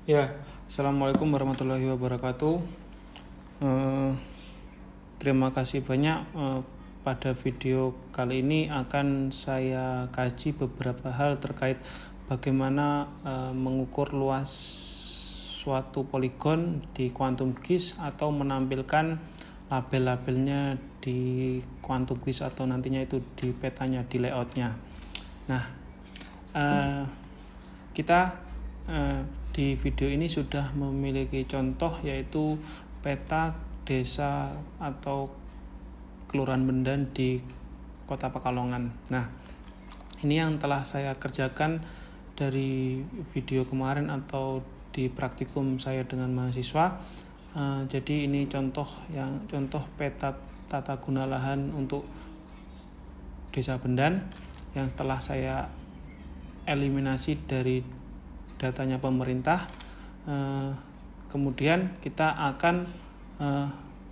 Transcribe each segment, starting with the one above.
Ya, Assalamualaikum warahmatullahi wabarakatuh. Terima kasih banyak. Pada video kali ini akan saya kaji beberapa hal terkait bagaimana mengukur luas suatu poligon di Quantum GIS atau menampilkan label-labelnya di Quantum GIS atau nantinya itu di petanya, di layoutnya. Nah, kita di video ini sudah memiliki contoh, yaitu peta desa atau Kelurahan Bendan di Kota Pekalongan. Nah, ini yang telah saya kerjakan dari video kemarin atau di praktikum saya dengan mahasiswa. Jadi ini contoh peta tata guna lahan untuk Desa Bendan yang telah saya eliminasi dari datanya pemerintah. Kemudian kita akan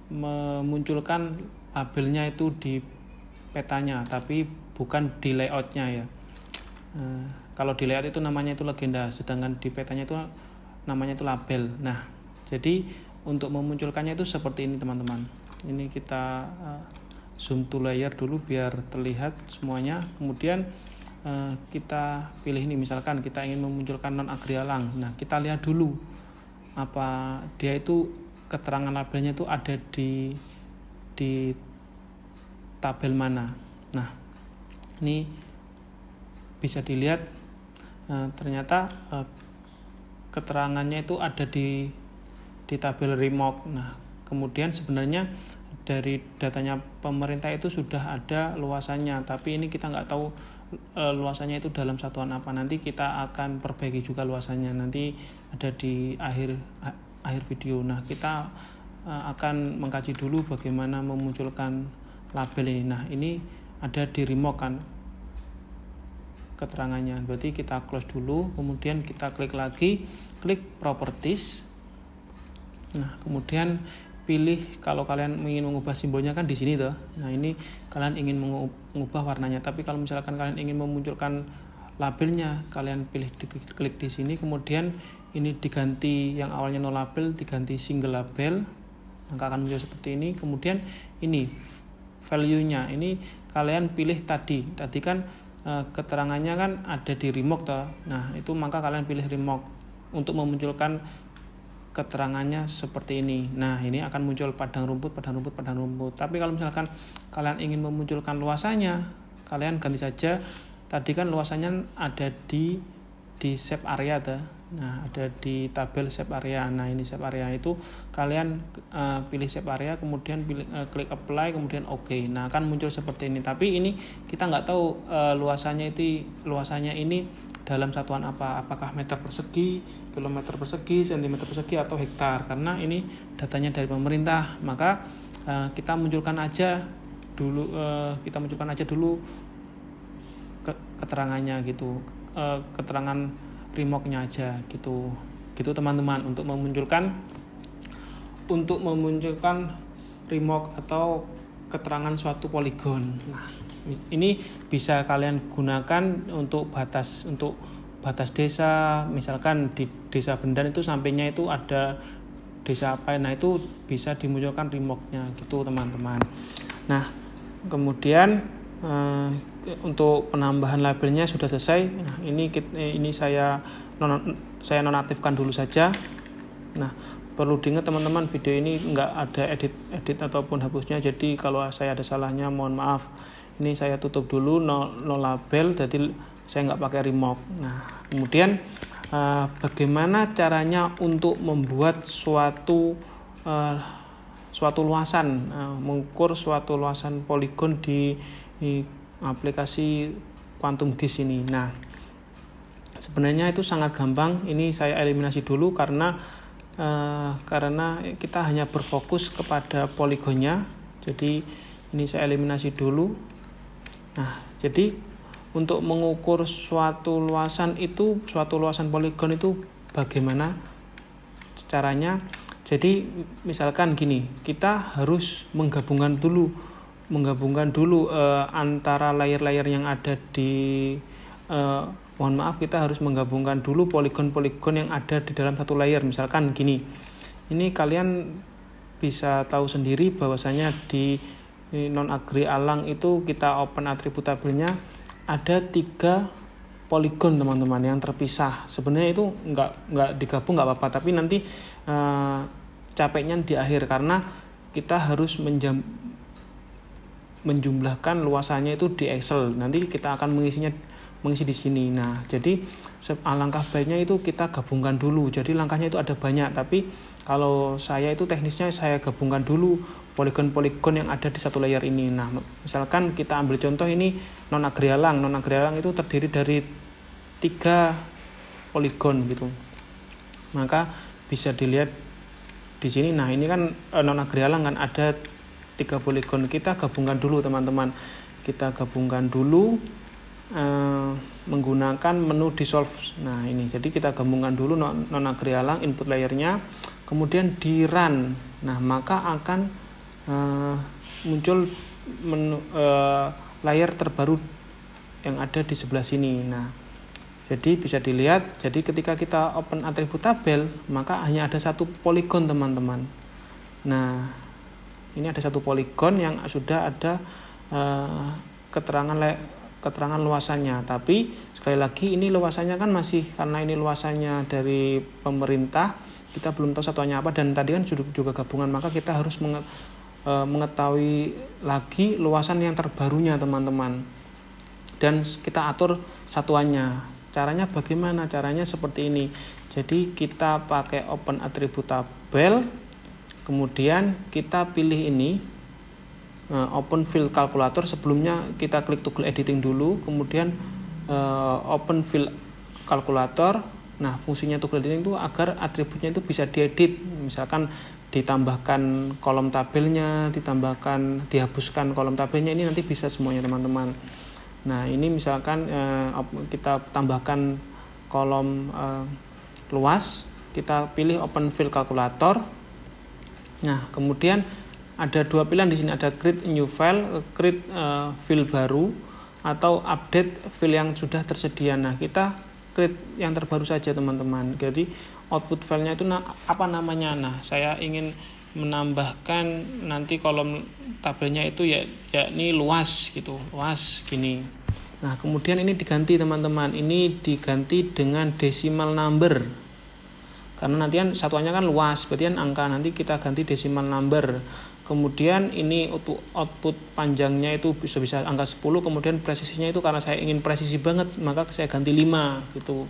memunculkan labelnya itu di petanya, tapi bukan di layoutnya ya. Kalau di layout itu namanya itu legenda, sedangkan di petanya itu namanya itu label. Nah, jadi untuk memunculkannya itu seperti ini teman-teman. Ini kita zoom to layer dulu biar terlihat semuanya. Kemudian kita pilih ini, misalkan kita ingin memunculkan non agrialang. Nah, kita lihat dulu apa dia itu keterangan labelnya itu ada di tabel mana. Nah, ini bisa dilihat ternyata keterangannya itu ada di tabel remog. Nah, kemudian sebenarnya dari datanya pemerintah itu sudah ada luasannya, tapi ini kita nggak tahu luasannya itu dalam satuan apa. Nanti kita akan perbaiki juga luasannya, nanti ada di akhir video. Nah, kita akan mengkaji dulu bagaimana memunculkan label ini. Nah, ini ada di remog kan keterangannya, berarti kita close dulu, kemudian kita klik lagi, klik properties. Nah, kemudian pilih, kalau kalian ingin mengubah simbolnya kan di sini tuh. Nah, ini kalian ingin mengubah warnanya, tapi kalau misalkan kalian ingin memunculkan labelnya, kalian pilih klik di sini, kemudian ini diganti, yang awalnya no label diganti single label, maka akan muncul seperti ini. Kemudian ini value-nya, ini kalian pilih tadi kan keterangannya kan ada di remog toh. Nah, itu maka kalian pilih remog untuk memunculkan keterangannya seperti ini. Nah, ini akan muncul padang rumput. Tapi kalau misalkan kalian ingin memunculkan luasannya, kalian ganti saja. Tadi kan luasannya ada di shape area tuh. Nah, ada di tabel shape area. Nah, ini shape area itu kalian pilih shape area, kemudian klik apply, kemudian oke. Nah, akan muncul seperti ini. Tapi ini kita nggak tahu luasannya ini dalam satuan apa, apakah meter persegi, kilometer persegi, sentimeter persegi, atau hektar, karena ini datanya dari pemerintah. Maka kita munculkan aja dulu keterangannya gitu, keterangan remognya aja gitu teman-teman, untuk memunculkan remog atau keterangan suatu poligon. Nah, ini bisa kalian gunakan untuk batas desa. Misalkan di Desa Bendan itu sampingnya itu ada desa apa, nah itu bisa dimunculkan remognya gitu teman-teman. Nah, kemudian untuk penambahan labelnya sudah selesai. Nah, ini saya nonaktifkan dulu saja. Nah, perlu diingat teman-teman, video ini nggak ada edit ataupun hapusnya, jadi kalau saya ada salahnya mohon maaf. Ini saya tutup dulu, no label, jadi saya nggak pakai remog. Nah, kemudian bagaimana caranya untuk membuat suatu luasan, mengukur suatu luasan poligon di aplikasi Quantum GIS ini. Nah, sebenarnya itu sangat gampang. Ini saya eliminasi dulu karena kita hanya berfokus kepada poligonnya. Jadi ini saya eliminasi dulu. Nah, jadi untuk mengukur suatu luasan poligon itu bagaimana caranya? Jadi misalkan gini, kita harus menggabungkan dulu antara layer-layer yang ada di mohon maaf kita harus menggabungkan dulu poligon-poligon yang ada di dalam satu layer. Misalkan gini, ini kalian bisa tahu sendiri bahwasanya di non-agree alang itu kita open atribut tabelnya ada 3 poligon teman-teman yang terpisah. Sebenarnya itu nggak digabung nggak apa-apa, tapi nanti capeknya di akhir karena kita harus menjumlahkan luasannya itu di Excel. Nanti kita akan mengisi di sini. Nah, jadi alangkah baiknya itu kita gabungkan dulu. Jadi langkahnya itu ada banyak, tapi kalau saya itu teknisnya saya gabungkan dulu poligon-poligon yang ada di satu layer ini. Nah, misalkan kita ambil contoh ini non-agree alang. Non-agree alang itu terdiri dari 3 poligon gitu. Maka bisa dilihat di sini. Nah, ini kan non-agree alang kan ada 3 poligon. Kita gabungkan dulu teman-teman. Kita gabungkan dulu menggunakan menu dissolve. Nah, ini. Jadi kita gabungkan dulu non-agree alang input layernya, kemudian di run. Nah, maka akan muncul menu layer terbaru yang ada di sebelah sini. Nah, jadi bisa dilihat, jadi ketika kita open atribut tabel, maka hanya ada 1 poligon teman-teman. Nah, ini ada 1 poligon yang sudah ada keterangan luasannya. Tapi sekali lagi ini luasannya kan masih, karena ini luasannya dari pemerintah, kita belum tahu satuannya apa, dan tadi kan juga gabungan, maka kita harus mengetahui lagi luasan yang terbarunya teman-teman, dan kita atur satuannya. Caranya bagaimana? Caranya seperti ini. Jadi kita pakai open atribut tabel, kemudian kita pilih ini open fill calculator. Sebelumnya kita klik toggle editing dulu, kemudian open fill calculator. Nah, fungsinya toggle editing itu agar atributnya itu bisa diedit. Misalkan ditambahkan kolom tabelnya, dihapuskan kolom tabelnya, ini nanti bisa semuanya teman-teman. Nah, ini misalkan kita tambahkan kolom luas, kita pilih open fill calculator. Nah, kemudian ada 2 pilihan di sini, ada create new file, create file baru, atau update file yang sudah tersedia. Nah, kita create yang terbaru saja teman-teman. Jadi output filenya itu apa namanya? Nah, saya ingin menambahkan nanti kolom tabelnya itu yakni luas gitu, luas gini. Nah, kemudian ini diganti teman-teman, ini diganti dengan decimal number, karena nanti kan satuannya kan luas, berarti kan angka, nanti kita ganti decimal number. Kemudian ini output panjangnya itu bisa angka 10, kemudian presisinya itu karena saya ingin presisi banget, maka saya ganti 5 gitu.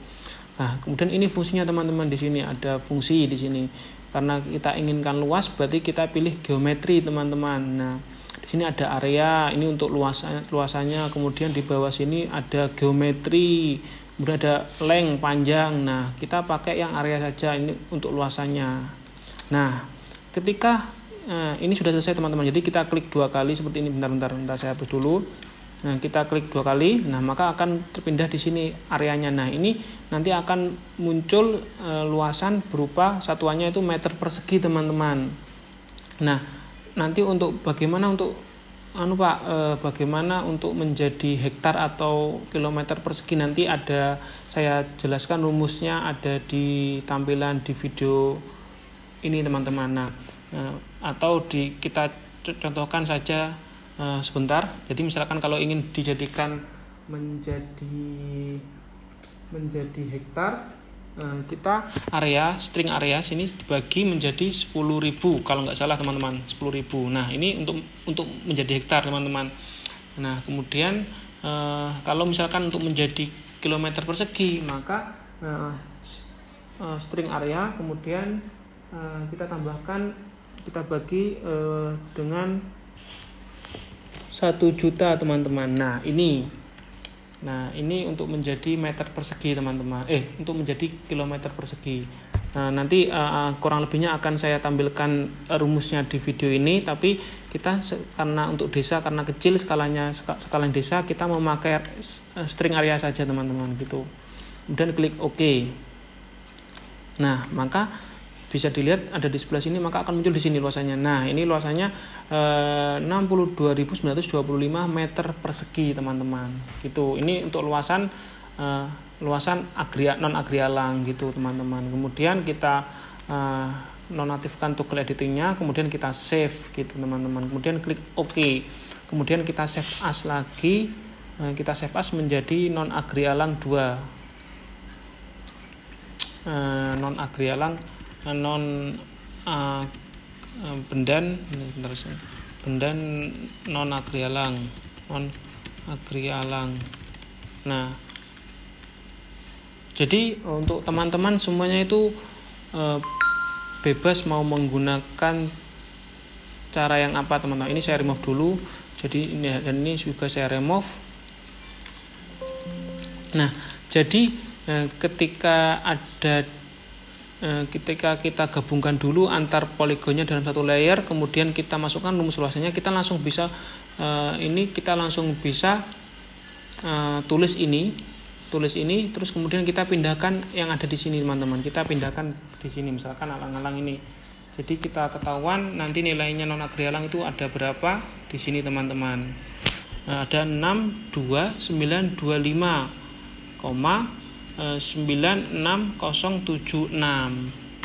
Nah, kemudian ini fungsinya teman-teman, di sini ada fungsi di sini. Karena kita inginkan luas, berarti kita pilih geometri teman-teman. Nah, di sini ada area, ini untuk luasannya. Kemudian di bawah sini ada geometri, kemudian ada length panjang. Nah, kita pakai yang area saja ini untuk luasannya. Nah, ketika ini sudah selesai teman-teman. Jadi kita klik 2 kali seperti ini. Bentar saya hapus dulu. Nah, kita klik 2 kali, nah maka akan terpindah di sini areanya. Nah, ini nanti akan muncul luasan berupa satuannya itu meter persegi teman-teman. Nah, nanti untuk bagaimana untuk menjadi hektar atau kilometer persegi, nanti ada saya jelaskan rumusnya, ada di tampilan di video ini teman-teman. Nah, atau kita contohkan saja sebentar. Jadi misalkan kalau ingin dijadikan menjadi hektar, kita string area sini dibagi menjadi 10.000 kalau nggak salah teman-teman, 10.000. Nah, ini untuk menjadi hektar teman-teman. Nah, kemudian kalau misalkan untuk menjadi kilometer persegi, maka string area kemudian kita bagi dengan 1 juta teman-teman. Nah, ini untuk menjadi meter persegi teman-teman. Untuk menjadi kilometer persegi. Nah, nanti kurang lebihnya akan saya tampilkan rumusnya di video ini. Tapi kita karena untuk desa, karena kecil skalanya desa, kita memakai string area saja teman-teman gitu. Kemudian klik OK. Nah, maka bisa dilihat ada di sebelah sini, maka akan muncul di sini luasannya. Nah, ini luasannya 62.925 meter persegi teman-teman gitu. Ini untuk luasan luasan non agrialang gitu teman-teman. Kemudian kita nonaktifkan toggle editingnya, kemudian kita save gitu teman-teman. Kemudian klik OK. Kemudian kita save as lagi. Kita save as menjadi non agrialang 2. Non agrialang bendan non agrialang. Nah, jadi untuk teman-teman semuanya itu bebas mau menggunakan cara yang apa teman-teman. Ini saya remove dulu. Jadi ini juga saya remove. Nah, jadi ketika kita gabungkan dulu antar poligonnya dalam satu layer, kemudian kita masukkan rumus luasannya, kita langsung bisa tulis ini, terus kemudian kita pindahkan yang ada di sini teman-teman. Kita pindahkan di sini, misalkan alang-alang ini. Jadi kita ketahuan nanti nilainya non agrialang itu ada berapa di sini teman-teman. Nah, ada 629,96076.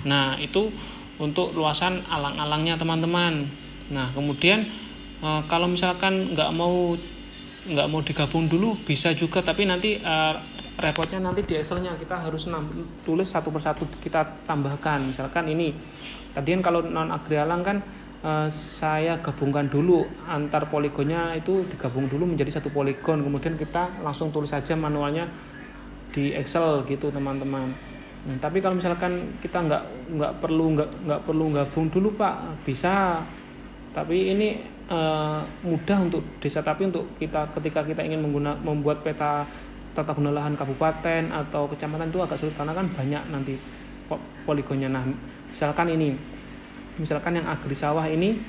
Nah, itu untuk luasan alang-alangnya teman-teman. Nah, kemudian kalau misalkan nggak mau digabung dulu bisa juga, tapi nanti repotnya nanti di Excel-nya kita harus tulis satu persatu kita tambahkan. Misalkan ini tadi kan kalau non agrialang kan saya gabungkan dulu antar poligonnya, itu digabung dulu menjadi satu poligon, kemudian kita langsung tulis saja manualnya di Excel gitu teman-teman. Nah, tapi kalau misalkan kita nggak perlu gabung dulu Pak, bisa. Tapi ini mudah untuk desa, tapi untuk ketika kita ingin membuat peta tata guna lahan kabupaten atau kecamatan itu agak sulit karena kan banyak nanti poligonnya. Nah, misalkan yang agri sawah ini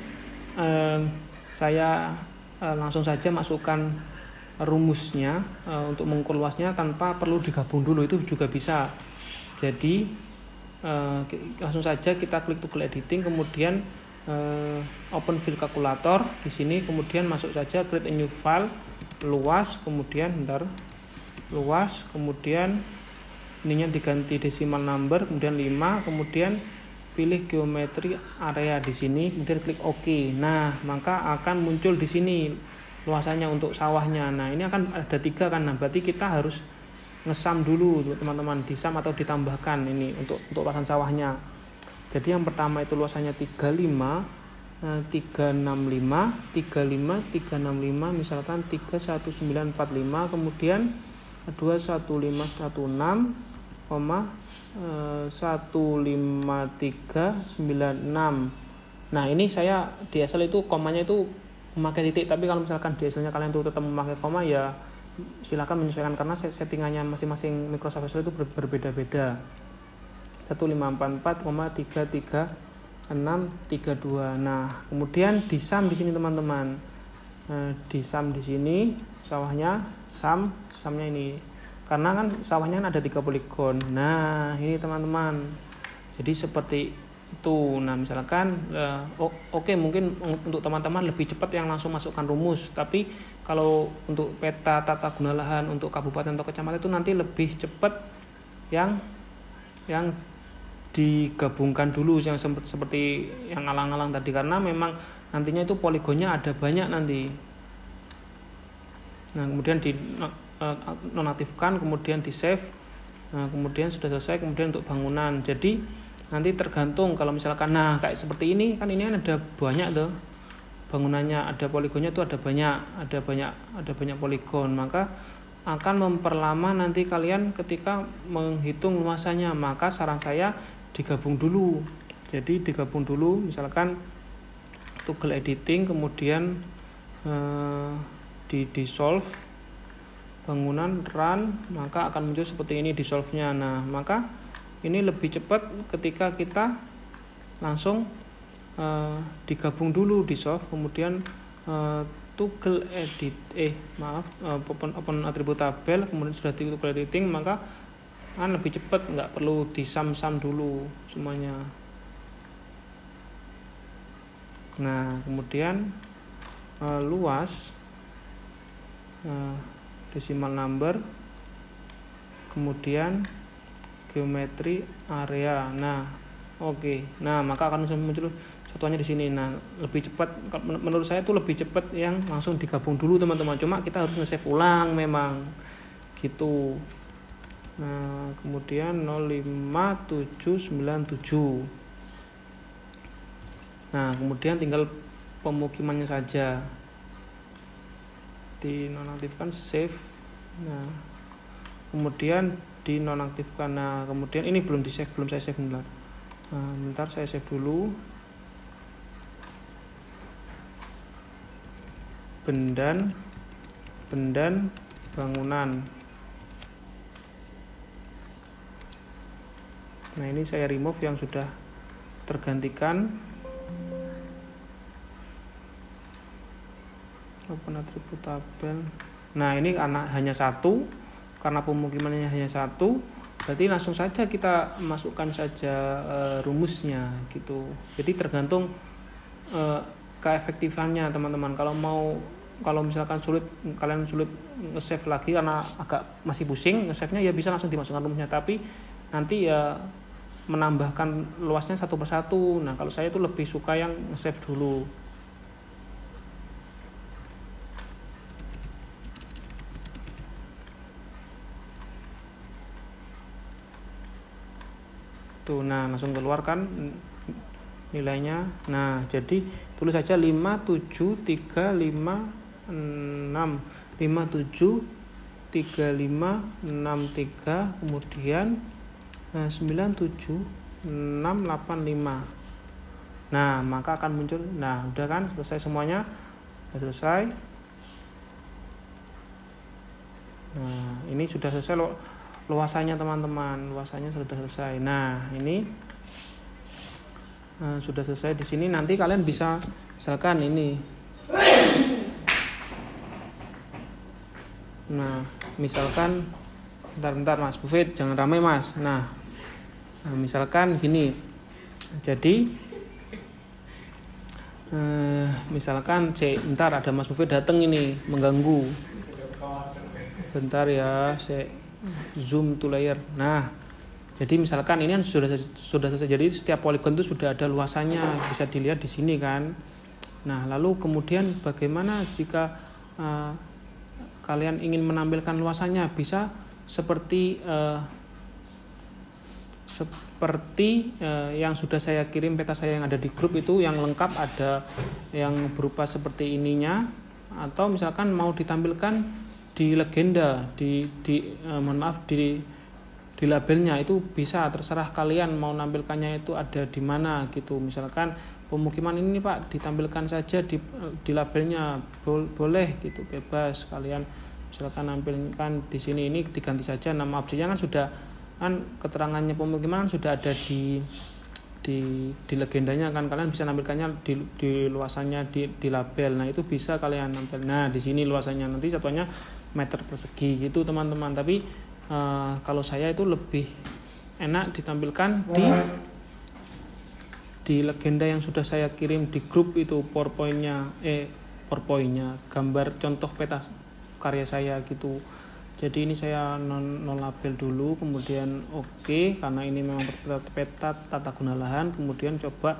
saya langsung saja masukkan rumusnya untuk mengukur luasnya tanpa perlu digabung dulu, itu juga bisa. Jadi langsung saja kita klik toggle editing, kemudian open file calculator di sini, kemudian masuk saja create a new file, luas, kemudian ininya diganti decimal number, kemudian 5, kemudian pilih geometri area di sini, kemudian klik OK. Nah, maka akan muncul di sini luasannya untuk sawahnya. Nah, ini akan ada 3 kan. Nah, berarti kita harus ngesam dulu teman-teman, disam atau ditambahkan ini untuk luasan sawahnya. Jadi yang pertama itu luasannya 35, 365, misalkan 31945, kemudian 215,15396. Nah, ini saya di Excel itu komanya itu memakai titik, tapi kalau misalkan di Excel-nya kalian tuh tetap memakai koma, ya silakan menyesuaikan karena settingannya masing-masing Microsoft Excel itu berbeda-beda. 1544,33632. Nah, kemudian disam di sini teman-teman. Disam di sini sawahnya, samnya ini. Karena kan sawahnya kan ada 3 poligon. Nah, ini teman-teman. Jadi seperti itu. Nah, misalkan oke, mungkin untuk teman-teman lebih cepat yang langsung masukkan rumus, tapi kalau untuk peta tata guna lahan untuk kabupaten atau kecamatan itu nanti lebih cepat yang digabungkan dulu yang seperti yang alang-alang tadi, karena memang nantinya itu poligonnya ada banyak nanti. Nah, kemudian di nonaktifkan, kemudian di save. Nah, kemudian sudah selesai, kemudian untuk bangunan. Jadi nanti tergantung kalau misalkan kayak seperti ini kan, ini kan ada banyak tuh bangunannya, ada poligonnya tuh ada banyak poligon, maka akan memperlama nanti kalian ketika menghitung luasannya. Maka saran saya digabung dulu. Jadi digabung dulu, misalkan toggle editing, kemudian di dissolve bangunan, run, maka akan muncul seperti ini dissolve-nya. Nah, maka ini lebih cepat ketika kita langsung digabung dulu dissolve, kemudian toggle edit open atribut tabel, kemudian sudah di toggle editing, maka kan lebih cepat, nggak perlu disam-sam dulu semuanya. Nah, kemudian luas, decimal number, kemudian geometri area. Nah, oke. Nah, maka akan muncul satuannya di sini. Nah, lebih cepat menurut saya itu lebih cepat yang langsung digabung dulu teman-teman. Cuma kita harus nge-save ulang memang gitu. Nah, kemudian 05797. Nah, kemudian tinggal pemukimannya saja dinonaktifkan, save. Nah, kemudian dinonaktifkan. Nah, kemudian ini belum di save, belum saya save bentar. Nah, bentar saya save dulu. Bendan bangunan. Nah, ini saya remove yang sudah tergantikan. Open atribut tabel. Nah, ini karena hanya satu, karena pemukimannya hanya satu, berarti langsung saja kita masukkan saja rumusnya gitu. Jadi tergantung keefektifannya teman-teman. Kalau misalkan kalian sulit nge-save lagi karena agak masih pusing nge-save-nya, ya bisa langsung dimasukkan rumusnya, tapi nanti ya menambahkan luasnya satu persatu. Nah, kalau saya itu lebih suka yang nge-save dulu. Tuh, nah langsung keluarkan nilainya. Nah, jadi tulis saja 573563, kemudian 97685. Nah, maka akan muncul. Nah, udah kan selesai semuanya. Sudah selesai. Nah, ini sudah selesai luasannya teman-teman. Luasannya sudah selesai. Nah, ini sudah selesai di sini. Nanti kalian bisa misalkan ini. Nah, misalkan bentar Mas Buffet, jangan ramai Mas. Nah, misalkan gini. Jadi misalkan bentar ada Mas Buffet datang ini mengganggu. Bentar ya, saya zoom to layer. Nah, jadi misalkan ini kan sudah selesai. Jadi setiap poligon itu sudah ada luasannya, bisa dilihat di sini kan. Nah, lalu kemudian bagaimana jika kalian ingin menampilkan luasannya? Bisa seperti yang sudah saya kirim peta saya yang ada di grup itu, yang lengkap, ada yang berupa seperti ininya, atau misalkan mau ditampilkan di legenda, di labelnya, itu bisa, terserah kalian mau nampilkannya itu ada di mana gitu. Misalkan pemukiman ini Pak ditampilkan saja di labelnya, boleh gitu, bebas kalian misalkan nampilkan di sini. Ini diganti saja nama objeknya, kan sudah kan keterangannya pemukiman sudah ada di legendanya kan, kalian bisa nampilkannya di luasannya di label. Nah, itu bisa kalian nampil. Nah, di sini luasannya nanti satuannya meter persegi gitu teman-teman. Tapi kalau saya itu lebih enak ditampilkan di legenda yang sudah saya kirim di grup itu, PowerPoint-nya, gambar contoh peta karya saya gitu. Jadi ini saya non label dulu, kemudian oke, karena ini memang peta tata guna lahan. Kemudian coba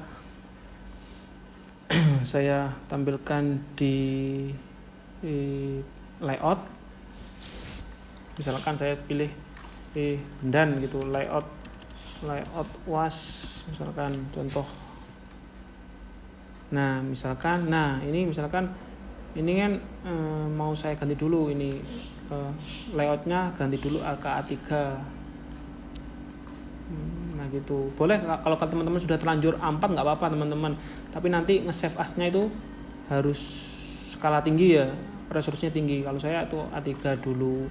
saya tampilkan di layout. Misalkan saya pilih bendan gitu, layout UAS misalkan contoh. Nah, misalkan ini kan mau saya ganti dulu ini layoutnya, ganti dulu ke A3. Nah gitu, boleh kalau teman-teman sudah terlanjur A4 nggak apa-apa teman-teman, tapi nanti nge-save as-nya itu harus skala tinggi ya, resolusinya tinggi. Kalau saya itu A3 dulu.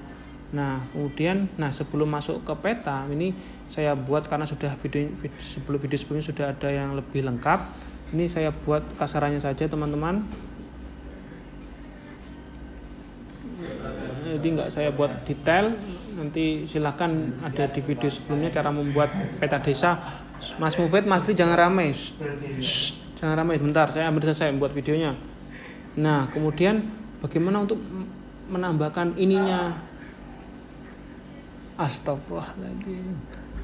Nah kemudian, sebelum masuk ke peta ini saya buat, karena sudah video sebelumnya sudah ada yang lebih lengkap. Ini saya buat kasarannya saja teman-teman. Jadi nggak saya buat detail, nanti silahkan ada di video sebelumnya cara membuat peta desa. Mas Mufid, Mas Li jangan ramai, jangan ramai, bentar saya ambil selesai membuat videonya. Nah kemudian bagaimana untuk menambahkan ininya, Astagfirullahaladzim,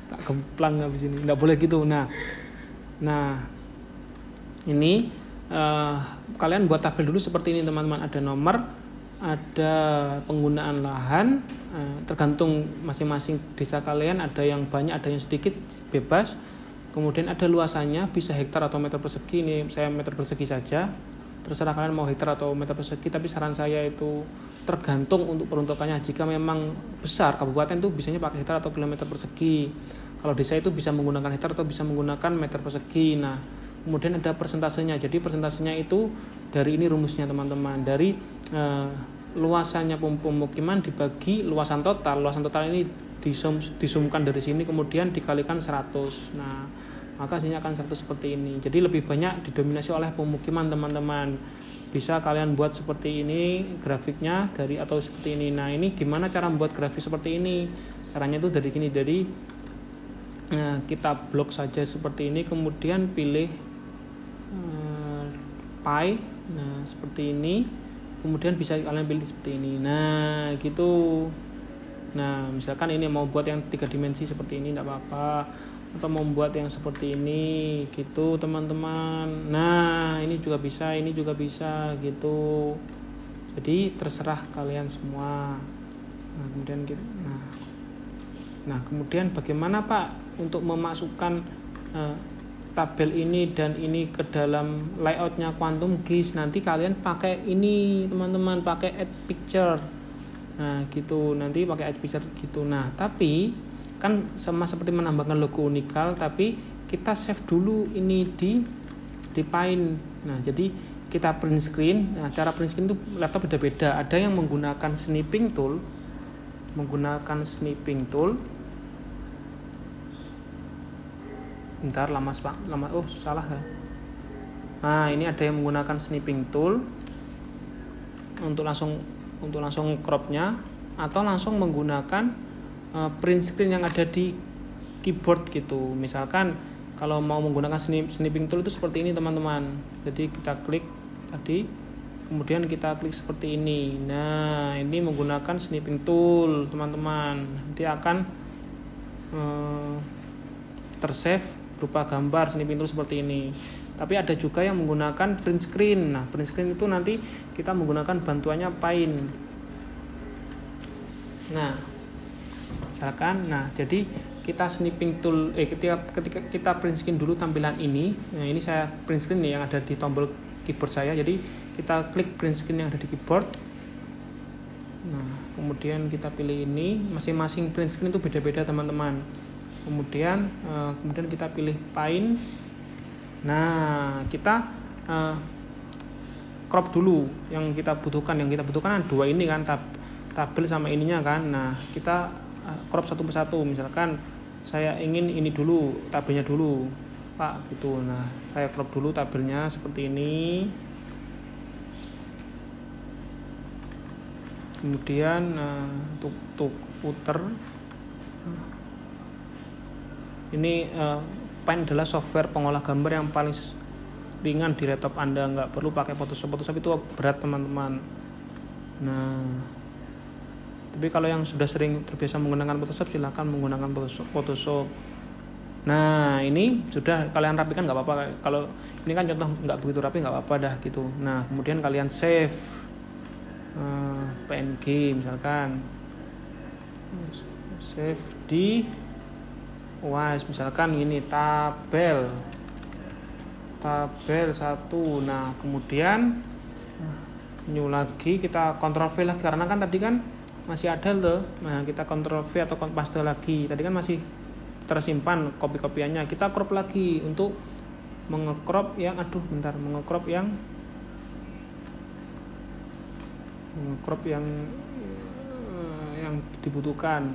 tak gemplang habis ini, nggak boleh gitu. Nah ini kalian buat tabel dulu seperti ini teman-teman. Ada nomor, ada penggunaan lahan, tergantung masing-masing desa kalian, ada yang banyak, ada yang sedikit, bebas. Kemudian ada luasannya, bisa hektar atau meter persegi. Ini saya meter persegi saja, terserah kalian mau hektar atau meter persegi, tapi saran saya itu tergantung untuk peruntukannya. Jika memang besar kabupaten itu bisanya pakai hektar atau kilometer persegi. Kalau desa itu bisa menggunakan hektar atau bisa menggunakan meter persegi. Nah, kemudian ada persentasenya. Jadi persentasenya itu dari ini rumusnya teman-teman. Dari luasannya pemukiman dibagi luasan total. Luasan total ini disumkan dari sini, kemudian dikalikan 100. Nah, maka hasilnya akan 100 seperti ini. Jadi lebih banyak didominasi oleh pemukiman teman-teman. Bisa kalian buat seperti ini grafiknya dari atau seperti ini. Nah, ini gimana cara membuat grafik seperti ini? Caranya itu dari gini. Jadi kita blok saja seperti ini, kemudian pilih pie. Nah, seperti ini. Kemudian bisa kalian pilih seperti ini. Nah, gitu. Nah, misalkan ini mau buat yang 3 dimensi seperti ini, enggak apa-apa. Atau mau membuat yang seperti ini gitu teman-teman. Nah, ini juga bisa gitu. Jadi terserah kalian semua. Nah, kemudian bagaimana Pak untuk memasukkan tabel ini dan ini ke dalam layoutnya Quantum GIS? Nanti kalian pakai ini teman-teman, pakai add picture. Nah, gitu. Nanti pakai add picture gitu. Nah, tapi kan sama seperti menambahkan logo unikal, tapi kita save dulu ini di Paint. Nah, jadi kita print screen. Nah, cara print screen itu laptop beda-beda. Ada yang menggunakan snipping tool. Bentar, lama. Oh, salah ya. Nah, ini ada yang menggunakan snipping tool untuk langsung cropnya, atau langsung menggunakan print screen yang ada di keyboard gitu. Misalkan kalau mau menggunakan snipping tool itu seperti ini teman-teman. Jadi kita klik tadi, kemudian kita klik seperti ini. Nah, ini menggunakan snipping tool teman-teman. Nanti akan tersave berupa gambar snipping tool seperti ini. Tapi ada juga yang menggunakan print screen. Nah, print screen itu nanti kita menggunakan bantuannya Paint. Nah, misalkan, jadi kita snipping tool ketika kita print screen dulu tampilan ini. Nah, ini saya print screen nih yang ada di tombol keyboard saya. Jadi kita klik print screen yang ada di keyboard. Nah, kemudian kita pilih ini. Masing-masing print screen itu beda-beda teman-teman. Kemudian kita pilih Paint. Nah, kita crop dulu yang kita butuhkan. Yang kita butuhkan dua ini kan, tabel sama ininya kan. Nah, kita crop satu persatu. Misalkan saya ingin ini dulu, tabelnya dulu Pak gitu. Nah, saya crop dulu tabelnya seperti ini. Kemudian untuk puter, ini Paint adalah software pengolah gambar yang paling ringan di laptop Anda. Nggak perlu pakai Photoshop itu berat teman-teman. Nah, tapi kalau yang sudah sering terbiasa menggunakan Photoshop, silakan menggunakan Photoshop. Nah, ini sudah kalian rapikan nggak apa-apa. Kalau ini kan contoh nggak begitu rapi, nggak apa-apa dah gitu. Nah, kemudian kalian save PNG misalkan, save di misalkan ini tabel 1. Nah, kemudian new lagi, kita Ctrl V lagi karena kan tadi kan masih ada tuh. Nah, kita Ctrl V atau paste lagi. Tadi kan masih tersimpan kopi-kopiannya. Kita crop lagi untuk mengecrop yang yang dibutuhkan.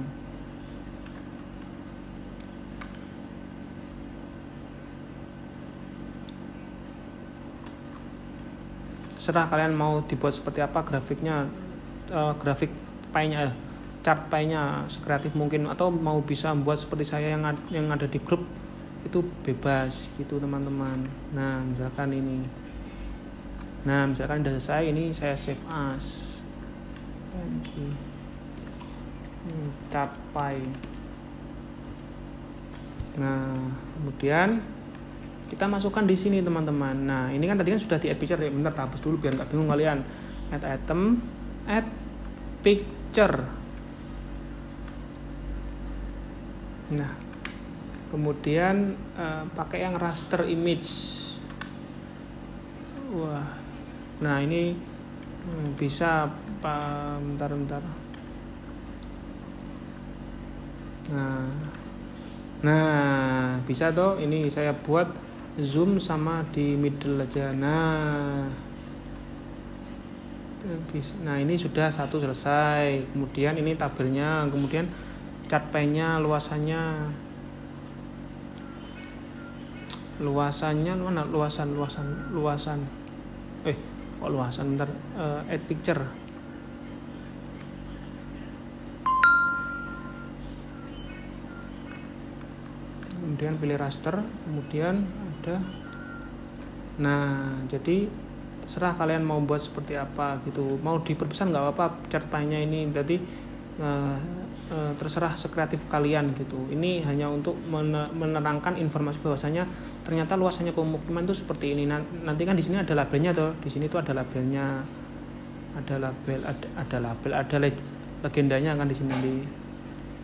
Serah kalian mau dibuat seperti apa grafiknya, grafik pie-nya, chart pie-nya sekreatif mungkin, atau mau bisa membuat seperti saya yang ada di grup, itu bebas gitu teman-teman. Nah, misalkan ini. Nah, misalkan sudah selesai, ini saya save as. capai. Nah, kemudian kita masukkan di sini teman-teman. Nah, ini kan tadi kan sudah di add picture ya. Bentar, hapus dulu biar nggak bingung kalian. Add item, add picture. Nah, kemudian pakai yang raster image. Wah, nah ini bisa bentar. Nah, bisa toh. Ini saya buat zoom sama di middle aja. Nah, ini sudah satu selesai. Kemudian ini tabelnya, kemudian chart pane-nya, luasannya mana? Luasan. Kok luasan? Bentar, add picture. Kemudian pilih raster, kemudian ada. Nah, jadi terserah kalian mau buat seperti apa gitu. Mau diperbesar nggak apa-apa chart pane-nya ini, berarti terserah sekreatif kalian gitu. Ini hanya untuk menerangkan informasi bahwasanya ternyata luasannya pemukiman itu seperti ini. Nanti kan di sini ada labelnya tuh. Di sini tuh ada labelnya. Ada legendanya kan di sini nanti.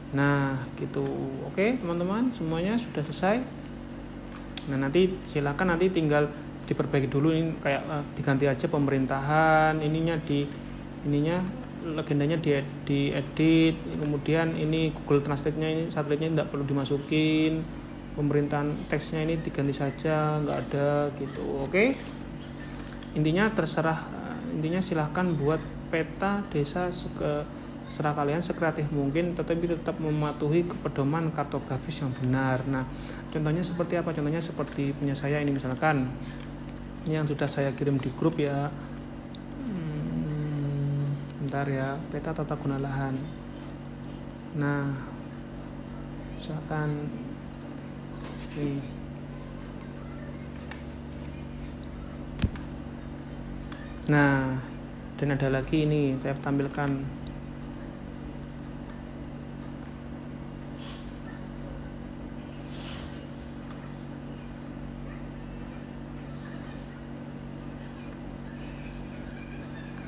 Nah, gitu. Oke, teman-teman, semuanya sudah selesai. Nah, nanti silakan nanti tinggal diperbaiki dulu ini kayak diganti aja pemerintahan, ininya legendanya diedit, kemudian ini Google Translate-nya ini satelitnya tidak perlu dimasukin, pemerintahan teksnya ini diganti saja, nggak ada gitu. Oke. Intinya silahkan buat peta desa serah kalian sekreatif mungkin, tetapi tetap mematuhi pedoman kartografis yang benar. Nah, contohnya seperti apa? Contohnya seperti punya saya ini misalkan, ini yang sudah saya kirim di grup ya. Bentar ya, peta tata guna lahan. Nah, misalkan ini. Nah, dan ada lagi ini saya tampilkan.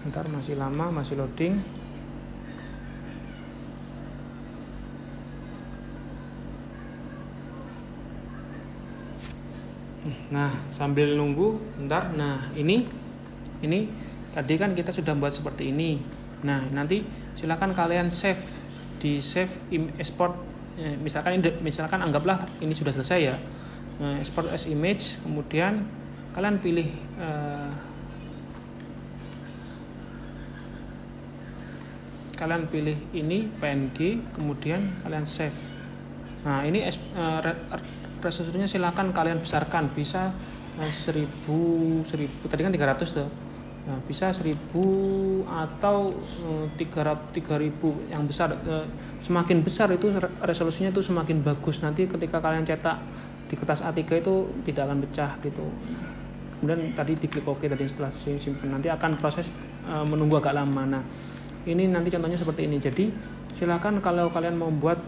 Bentar, masih lama, masih loading. Nah, sambil nunggu bentar. Nah, ini tadi kan kita sudah buat seperti ini. Nah, nanti silakan kalian save export. Misalkan anggaplah ini sudah selesai ya. Export as image, kemudian kalian pilih ini PNG, kemudian kalian save. Nah, ini resolusinya silakan kalian besarkan, bisa 1000 tadi kan 300 tuh. Nah, bisa 1000 atau 3000 yang besar. Semakin besar itu resolusinya itu semakin bagus. Nanti ketika kalian cetak di kertas A3 itu tidak akan pecah gitu. Kemudian tadi diklik OK tadi setelah simpan. Nanti akan proses menunggu agak lama. Nah, ini nanti contohnya seperti ini. Jadi silakan kalau kalian mau buat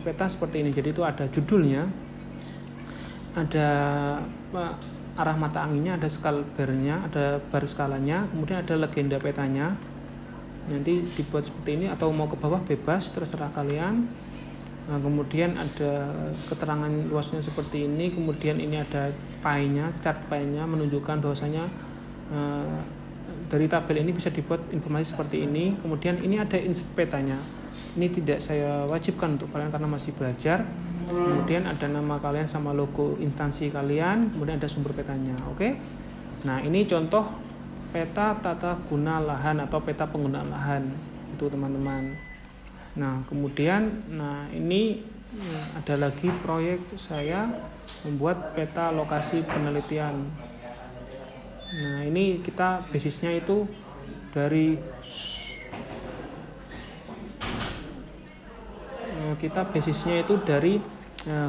peta seperti ini. Jadi itu ada judulnya, ada arah mata anginnya, ada skalbernya, ada bar skalanya, kemudian ada legenda petanya. Nanti dibuat seperti ini atau mau ke bawah bebas, terserah kalian. Nah, kemudian ada keterangan luasnya seperti ini. Kemudian ini ada pie-nya, chart pie-nya menunjukkan bahwasanya dari tabel ini bisa dibuat informasi seperti ini. Kemudian ini ada insert petanya. Ini tidak saya wajibkan untuk kalian karena masih belajar. Kemudian ada nama kalian sama logo instansi kalian. Kemudian ada sumber petanya. Oke. Nah, ini contoh peta tata guna lahan atau peta penggunaan lahan. Itu teman-teman. Nah, kemudian ini ada lagi proyek saya membuat peta lokasi penelitian. Nah, ini kita basisnya itu dari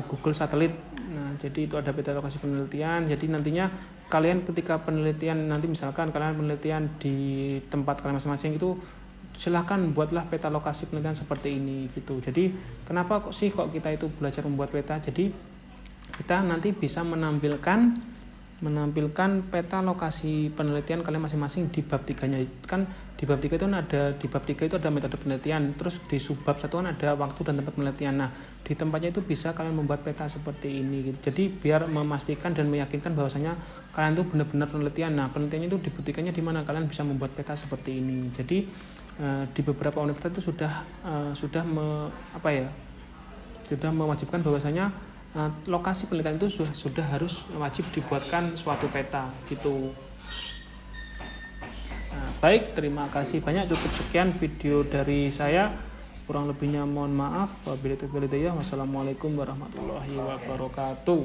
Google Satelit. Nah, jadi itu ada peta lokasi penelitian. Jadi nantinya kalian ketika penelitian nanti misalkan kalian penelitian di tempat kalian masing-masing itu silahkan buatlah peta lokasi penelitian seperti ini gitu. Jadi kenapa kok kita itu belajar membuat peta? Jadi kita nanti bisa menampilkan peta lokasi penelitian kalian masing-masing di bab 3-nya. Kan di bab 3 itu itu ada metode penelitian, terus di subbab 1 kan ada waktu dan tempat penelitian. Nah, di tempatnya itu bisa kalian membuat peta seperti ini gitu. Jadi biar memastikan dan meyakinkan bahwasanya kalian itu benar-benar penelitian. Nah, penelitiannya itu dibuktikannya di mana kalian bisa membuat peta seperti ini. Jadi di beberapa universitas itu sudah mewajibkan bahwasanya lokasi penelitian itu sudah harus wajib dibuatkan suatu peta gitu. Nah, baik, terima kasih banyak, cukup sekian video dari saya, kurang lebihnya mohon maaf. Wassalamualaikum warahmatullahi wabarakatuh.